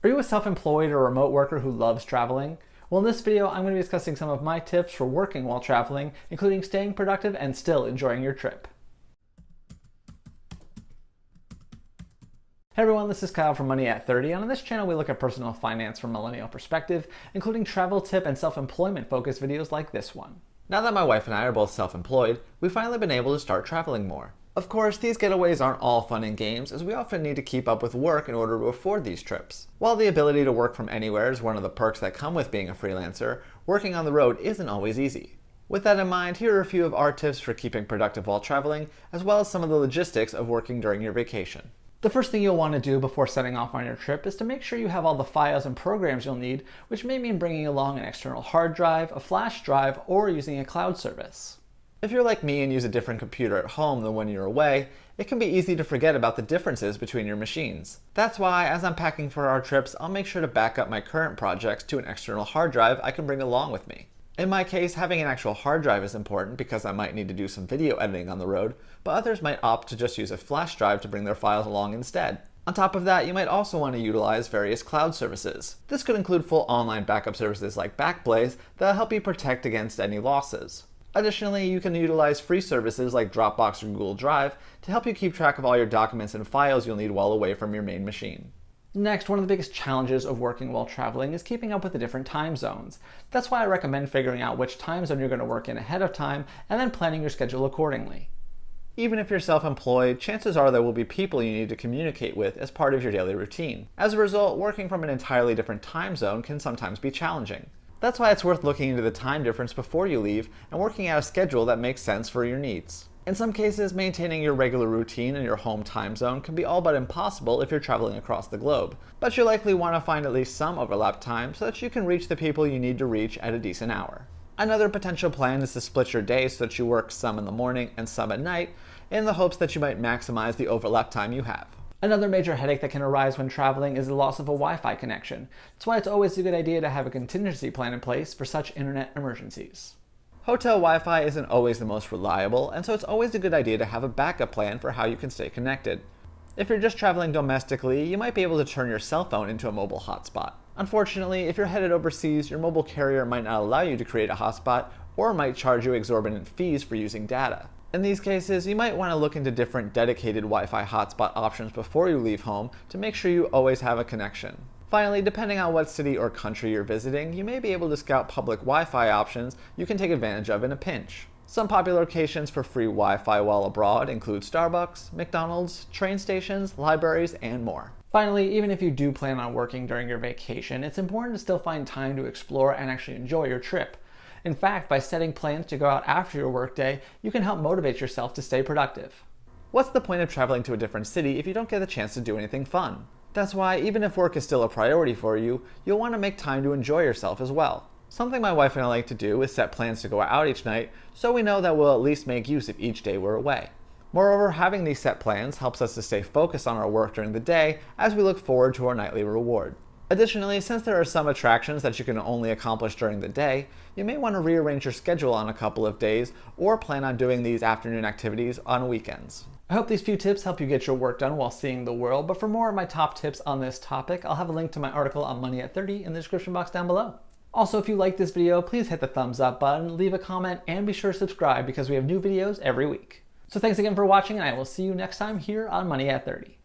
Are you a self-employed or remote worker who loves traveling? Well, in this video, I'm going to be discussing some of my tips for working while traveling, including staying productive and still enjoying your trip. Hey everyone, this is Kyle from Money at 30, and on this channel we look at personal finance from a millennial perspective, including travel tip and self-employment focused videos like this one. Now that my wife and I are both self-employed, we've finally been able to start traveling more. Of course, these getaways aren't all fun and games, as we often need to keep up with work in order to afford these trips. While the ability to work from anywhere is one of the perks that come with being a freelancer, working on the road isn't always easy. With that in mind, here are a few of our tips for keeping productive while traveling, as well as some of the logistics of working during your vacation. The first thing you'll want to do before setting off on your trip is to make sure you have all the files and programs you'll need, which may mean bringing along an external hard drive, a flash drive, or using a cloud service. If you're like me and use a different computer at home than when you're away, it can be easy to forget about the differences between your machines. That's why, as I'm packing for our trips, I'll make sure to back up my current projects to an external hard drive I can bring along with me. In my case, having an actual hard drive is important because I might need to do some video editing on the road, but others might opt to just use a flash drive to bring their files along instead. On top of that, you might also want to utilize various cloud services. This could include full online backup services like Backblaze that'll help you protect against any losses. Additionally, you can utilize free services like Dropbox or Google Drive to help you keep track of all your documents and files you'll need while away from your main machine. Next, one of the biggest challenges of working while traveling is keeping up with the different time zones. That's why I recommend figuring out which time zone you're going to work in ahead of time and then planning your schedule accordingly. Even if you're self-employed, chances are there will be people you need to communicate with as part of your daily routine. As a result, working from an entirely different time zone can sometimes be challenging. That's why it's worth looking into the time difference before you leave and working out a schedule that makes sense for your needs. In some cases, maintaining your regular routine in your home time zone can be all but impossible if you're traveling across the globe, but you'll likely want to find at least some overlap time so that you can reach the people you need to reach at a decent hour. Another potential plan is to split your day so that you work some in the morning and some at night, in the hopes that you might maximize the overlap time you have. Another major headache that can arise when traveling is the loss of a Wi-Fi connection. That's why it's always a good idea to have a contingency plan in place for such internet emergencies. Hotel Wi-Fi isn't always the most reliable, and so it's always a good idea to have a backup plan for how you can stay connected. If you're just traveling domestically, you might be able to turn your cell phone into a mobile hotspot. Unfortunately, if you're headed overseas, your mobile carrier might not allow you to create a hotspot or might charge you exorbitant fees for using data. In these cases, you might want to look into different dedicated Wi-Fi hotspot options before you leave home to make sure you always have a connection. Finally, depending on what city or country you're visiting, you may be able to scout public Wi-Fi options you can take advantage of in a pinch. Some popular locations for free Wi-Fi while abroad include Starbucks, McDonald's, train stations, libraries, and more. Finally, even if you do plan on working during your vacation, it's important to still find time to explore and actually enjoy your trip. In fact, by setting plans to go out after your workday, you can help motivate yourself to stay productive. What's the point of traveling to a different city if you don't get the chance to do anything fun? That's why, even if work is still a priority for you, you'll want to make time to enjoy yourself as well. Something my wife and I like to do is set plans to go out each night so we know that we'll at least make use of each day we're away. Moreover, having these set plans helps us to stay focused on our work during the day as we look forward to our nightly reward. Additionally, since there are some attractions that you can only accomplish during the day, you may want to rearrange your schedule on a couple of days or plan on doing these afternoon activities on weekends. I hope these few tips help you get your work done while seeing the world, but for more of my top tips on this topic, I'll have a link to my article on Money at 30 in the description box down below. Also, if you like this video, please hit the thumbs up button, leave a comment, and be sure to subscribe because we have new videos every week. So thanks again for watching, and I will see you next time here on Money at 30.